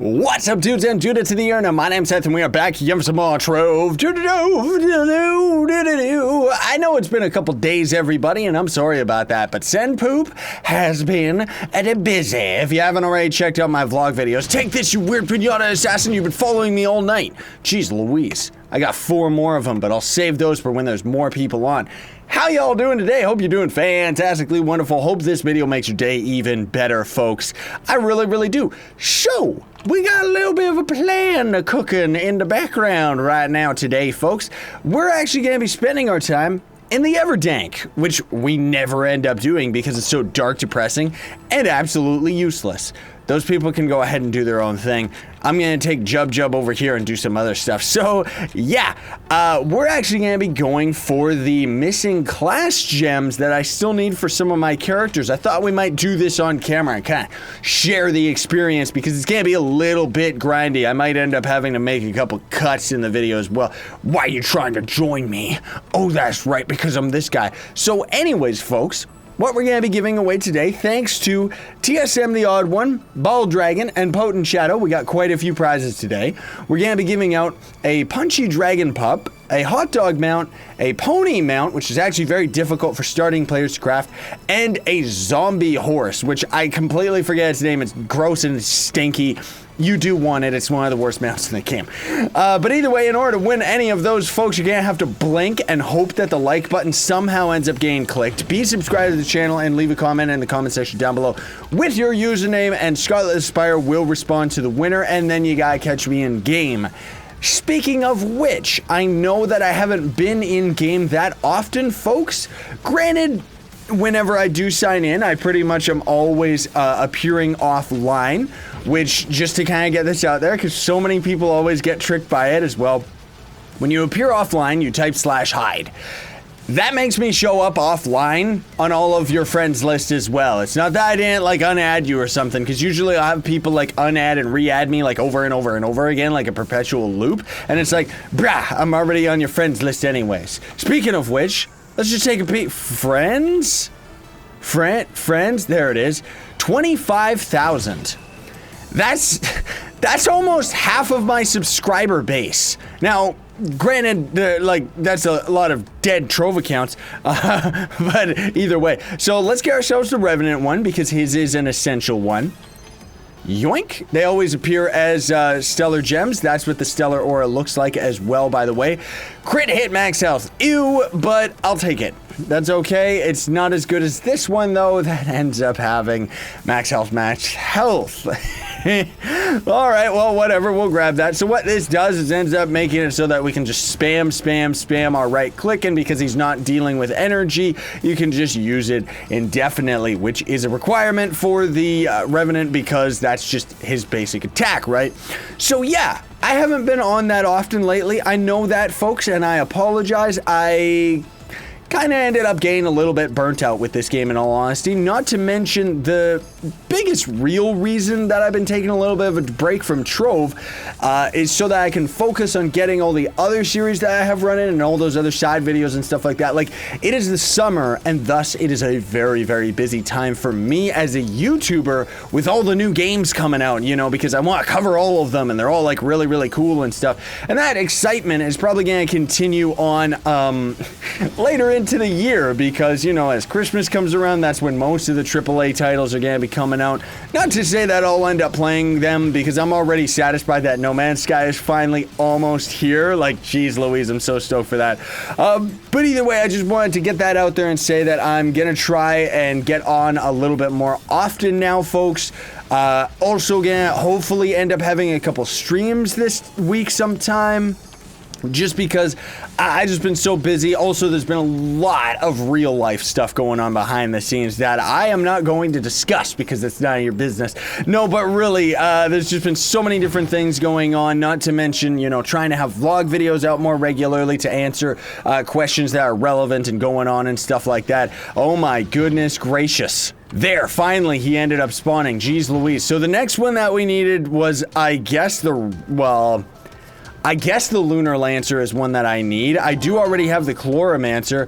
What's up, dudes and Judah to the Urna? My name's Scythe, and we are back here for some more Trove. I know it's been a couple days, everybody, and I'm sorry about that, but Send Poop has been busy. If you haven't already checked out my vlog videos, take this, you weird pinata assassin. You've been following me all night. Jeez Louise. I got 4 more of them, but I'll save those for when there's more people on. How y'all doing today? Hope you're doing fantastically wonderful. Hope this video makes your day even better, folks. I really do. So, we got a little bit of a plan cooking in the background right now today, folks. We're actually going to be spending our time in the Everdank, which we never end up doing because it's so dark, depressing, and absolutely useless. Those people can go ahead and do their own thing. I'm gonna take Jub over here and do some other stuff. So, yeah, we're actually gonna be going for the missing class gems that I still need for some of my characters. I thought we might do this on camera and kind of share the experience because it's gonna be a little bit grindy. I might end up having to make a couple cuts in the video as well. Why are you trying to join me? Oh, that's right, because I'm this guy. So anyways, folks, what we're going to be giving away today, thanks to TSM the Odd One, Ball Dragon, and Potent Shadow, we got quite a few prizes today. We're going to be giving out a Punchy Dragon Pup, a Hot Dog Mount, a Pony Mount, which is actually very difficult for starting players to craft, and a Zombie Horse, which I completely forget its name. It's gross and stinky. You do want it. It's one of the worst mounts in the game. But either way, in order to win any of those, folks, you're going to have to blink and hope that the like button somehow ends up getting clicked. Be subscribed to the channel and leave a comment in the comment section down below with your username, and Scarlet Aspire will respond to the winner, and then you got to catch me in game. Speaking of which, I know that I haven't been in game that often, folks. Granted, whenever I do sign in, I pretty much am always appearing offline, which, just to kind of get this out there, because so many people always get tricked by it as well. When you appear offline, you type /hide. That makes me show up offline on all of your friends list as well. It's not that I didn't like unadd you or something, because usually I'll have people like unadd and re-add me like over and over and over again, like a perpetual loop. And it's like, brah, I'm already on your friends list anyways. Speaking of which, let's just take a peek. Friends, there it is. 25,000. That's almost half of my subscriber base. Now, granted, that's a lot of dead Trove accounts, but either way. So let's get ourselves the Revenant one because his is an essential one. Yoink. They always appear as stellar gems. That's what the stellar aura looks like as well, by the way. Crit hit max health. Ew, but I'll take it. That's okay. It's not as good as this one, though, that ends up having max health. Alright, well, whatever, we'll grab that. So what this does is ends up making it so that we can just spam our right click, and because he's not dealing with energy, you can just use it indefinitely, which is a requirement for the Revenant because that's just his basic attack, right? So yeah, I haven't been on that often lately. I know that, folks, and I apologize. I kind of ended up getting a little bit burnt out with this game, in all honesty. Not to mention the biggest real reason that I've been taking a little bit of a break from Trove is so that I can focus on getting all the other series that I have running and all those other side videos and stuff like that. Like, it is the summer, and thus it is a very busy time for me as a YouTuber with all the new games coming out, you know, because I want to cover all of them, and they're all like really cool and stuff. And that excitement is probably going to continue on later into the year because, you know, as Christmas comes around, that's when most of the AAA titles are going to be coming out. Not to say that I'll end up playing them because I'm already satisfied that No Man's Sky is finally almost here. Like, geez Louise, I'm so stoked for that. But either way, I just wanted to get that out there and say that I'm going to try and get on a little bit more often now, folks. Also gonna hopefully end up having a couple streams this week sometime, just because I've just been so busy. Also, there's been a lot of real life stuff going on behind the scenes that I am not going to discuss because it's none of your business. No, but really, there's just been so many different things going on, not to mention, you know, trying to have vlog videos out more regularly to answer questions that are relevant and going on and stuff like that. Oh my goodness gracious. There, finally, he ended up spawning. Jeez Louise. So the next one that we needed was, I guess, I guess the Lunar Lancer is one that I need. I do already have the Chloromancer.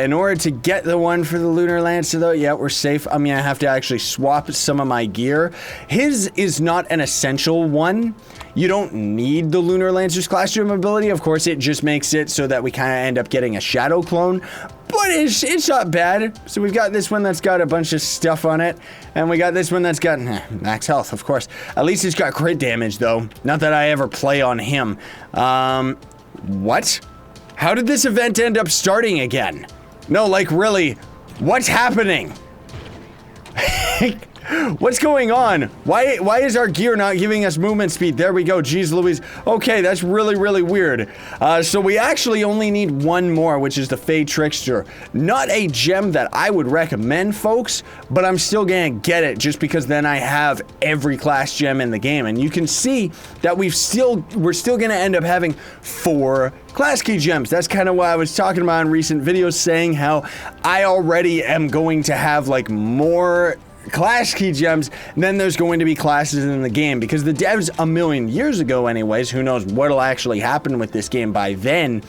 In order to get the one for the Lunar Lancer, though, yeah, we're safe. I'm gonna have to actually swap some of my gear. His is not an essential one. You don't need the Lunar Lancer's class gem ability. Of course, it just makes it so that we kind of end up getting a shadow clone. But it's not bad. So we've got this one that's got a bunch of stuff on it. And we got this one that's got max health, of course. At least it's got crit damage, though. Not that I ever play on him. What? How did this event end up starting again? No, like, really, what's happening? What's going on? Why is our gear not giving us movement speed? There we go. Jeez Louise. Okay, that's really, really weird. So we actually only need one more, which is the Fey Trickster. Not a gem that I would recommend, folks, but I'm still gonna get it just because then I have every class gem in the game. And you can see that we're still gonna end up having 4 class key gems. That's kind of what I was talking about in recent videos, saying how I already am going to have like more class key gems, then there's going to be classes in the game, because the devs a million years ago anyways, who knows what'll actually happen with this game by then,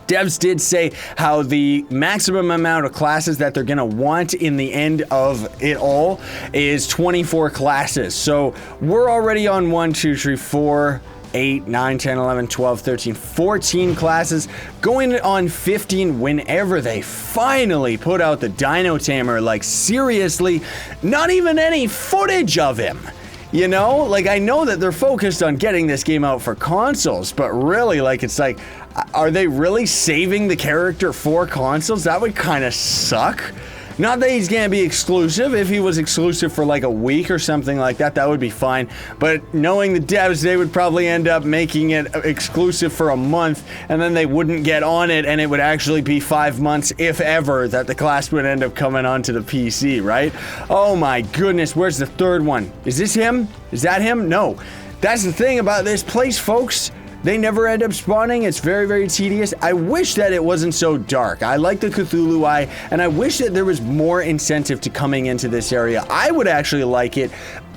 devs did say how the maximum amount of classes that they're gonna want in the end of it all is 24 classes. So we're already on 1, 2, 3, 4, 8, 9, 10, 11, 12, 13, 14 classes, going on 15 whenever they finally put out the Dino Tamer. Like, seriously, not even any footage of him. You know, like, I know that they're focused on getting this game out for consoles, but really, like, it's like, are they really saving the character for consoles? That would kind of suck. Not that he's gonna be exclusive. If he was exclusive for like a week or something like that, that would be fine. But knowing the devs, they would probably end up making it exclusive for a month, and then they wouldn't get on it, and it would actually be 5 months, if ever, that the class would end up coming onto the PC, right? Oh my goodness, where's the third one? Is this him? Is that him? No. That's the thing about this place, folks. They never end up spawning. It's very, very tedious. I wish that it wasn't so dark. I like the Cthulhu Eye, and I wish that there was more incentive to coming into this area. I would actually like it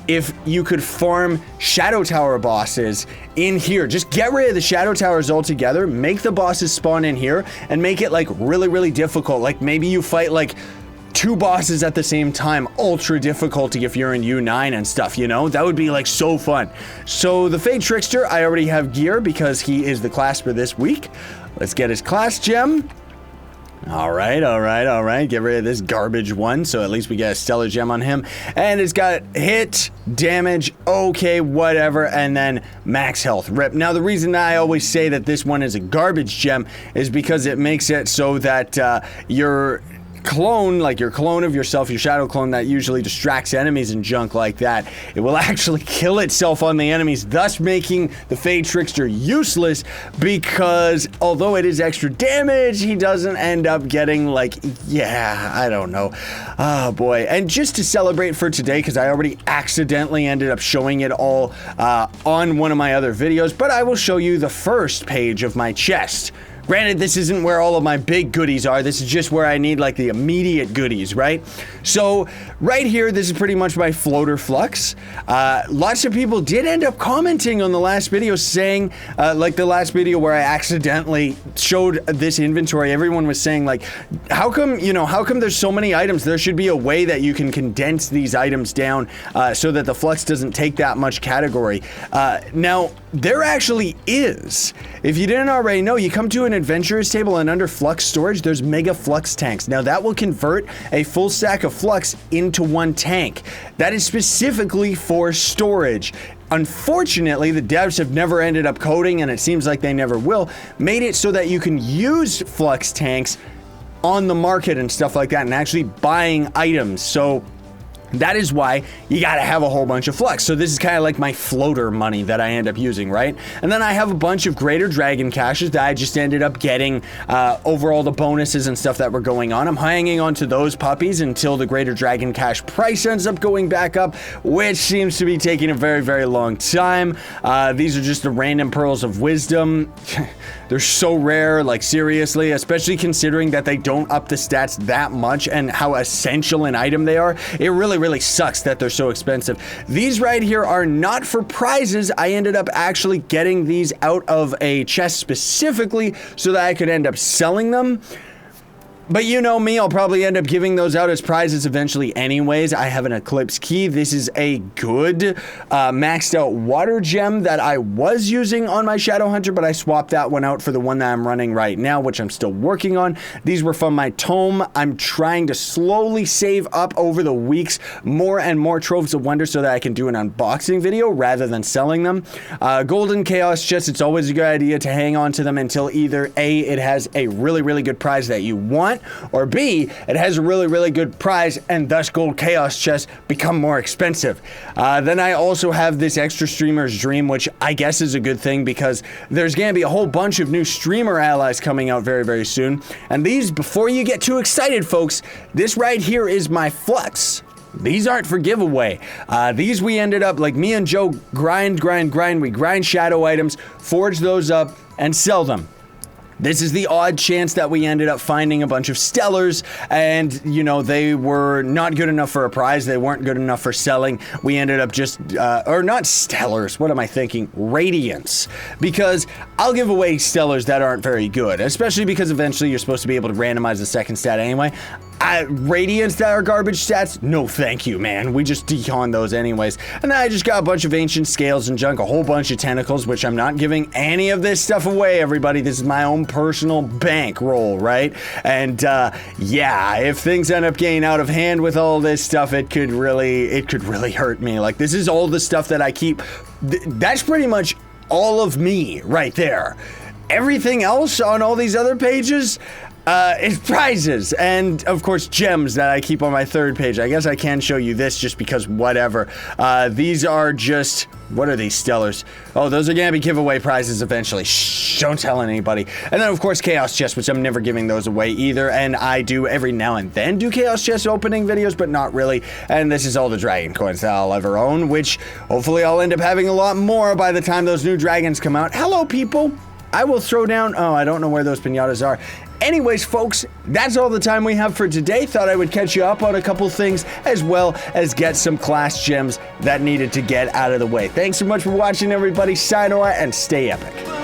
if you could farm Shadow Tower bosses in here. Just get rid of the Shadow Towers altogether, make the bosses spawn in here, and make it like really, really difficult. Like maybe you fight like 2 bosses at the same time, ultra difficulty if you're in U9 and stuff, you know? That would be like so fun. So the Fey Trickster, I already have gear because he is the class for this week. Let's get his class gem. All right. Get rid of this garbage one, so at least we get a stellar gem on him. And it's got hit, damage, okay, whatever, and then max health, rip. Now, the reason that I always say that this one is a garbage gem is because it makes it so that your clone, like your clone of yourself, your shadow clone that usually distracts enemies and junk like that, it will actually kill itself on the enemies, thus making the Fey Trickster useless, because although it is extra damage, he doesn't end up getting like, yeah, I don't know. Oh boy. And just to celebrate for today, because I already accidentally ended up showing it all on one of my other videos, but I will show you the first page of my chest. Granted, this isn't where all of my big goodies are. This is just where I need like the immediate goodies, right? So right here, this is pretty much my floater flux. Lots of people did end up commenting on the last video saying, like the last video where I accidentally showed this inventory, everyone was saying like, how come there's so many items? There should be a way that you can condense these items down so that the flux doesn't take that much category. Now, there actually is. If you didn't already know, you come to an adventurers table, and under flux storage, there's mega flux tanks. Now that will convert a full stack of flux into 1 tank. That is specifically for storage. Unfortunately, the devs have never ended up coding, and it seems like they never will, made it so that you can use flux tanks on the market and stuff like that, and actually buying items. So that is why you gotta have a whole bunch of flux. So this is kind of like my floater money that I end up using, right? And then I have a bunch of greater dragon caches that I just ended up getting over all the bonuses and stuff that were going on. I'm hanging on to those puppies until the greater dragon cache price ends up going back up, which seems to be taking a very, very long time. These are just the random pearls of wisdom. They're so rare, like seriously, especially considering that they don't up the stats that much and how essential an item they are. It really really sucks that they're so expensive. These right here are not for prizes. I ended up actually getting these out of a chest specifically so that I could end up selling them. But you know me, I'll probably end up giving those out as prizes eventually anyways. I have an Eclipse Key. This is a good maxed out water gem that I was using on my Shadow Hunter, but I swapped that one out for the one that I'm running right now, which I'm still working on. These were from my tome. I'm trying to slowly save up over the weeks more and more Troves of Wonder so that I can do an unboxing video rather than selling them. Golden Chaos Chests, it's always a good idea to hang on to them until either A, it has a really, really good prize that you want, or B, it has a really, really good prize and thus gold chaos chests become more expensive. Then I also have this extra streamer's dream, which I guess is a good thing because there's going to be a whole bunch of new streamer allies coming out very, very soon. And these, before you get too excited, folks, this right here is my flux. These aren't for giveaway. These we ended up, like me and Joe, grind. We grind shadow items, forge those up, and sell them. This is the odd chance that we ended up finding a bunch of stellars and, you know, they were not good enough for a prize. They weren't good enough for selling. We ended up just, or not stellars, what am I thinking? Radiance. Because I'll give away stellars that aren't very good, especially because eventually you're supposed to be able to randomize the second stat anyway. Radiance that are garbage stats? No thank you, man. We just decon those anyways. And then I just got a bunch of ancient scales and junk, a whole bunch of tentacles, which I'm not giving any of this stuff away, everybody. This is my own personal bankroll, right? And yeah, if things end up getting out of hand with all this stuff, it could really hurt me. Like, this is all the stuff that I keep. That's pretty much all of me right there. Everything else on all these other pages is prizes and of course gems that I keep on my third page. I guess I can show you this just because whatever. These are just, what are these stellars? Oh, those are gonna be giveaway prizes eventually. Shh, don't tell anybody. And then of course chaos chests, which I'm never giving those away either. And I do every now and then do chaos chest opening videos, but not really. And this is all the dragon coins that I'll ever own, which hopefully I'll end up having a lot more by the time those new dragons come out. Hello people. I will throw down, oh, I don't know where those pinatas are. Anyways, folks, that's all the time we have for today. Thought I would catch you up on a couple things as well as get some class gems that needed to get out of the way. Thanks so much for watching, everybody. Sayonara and stay epic.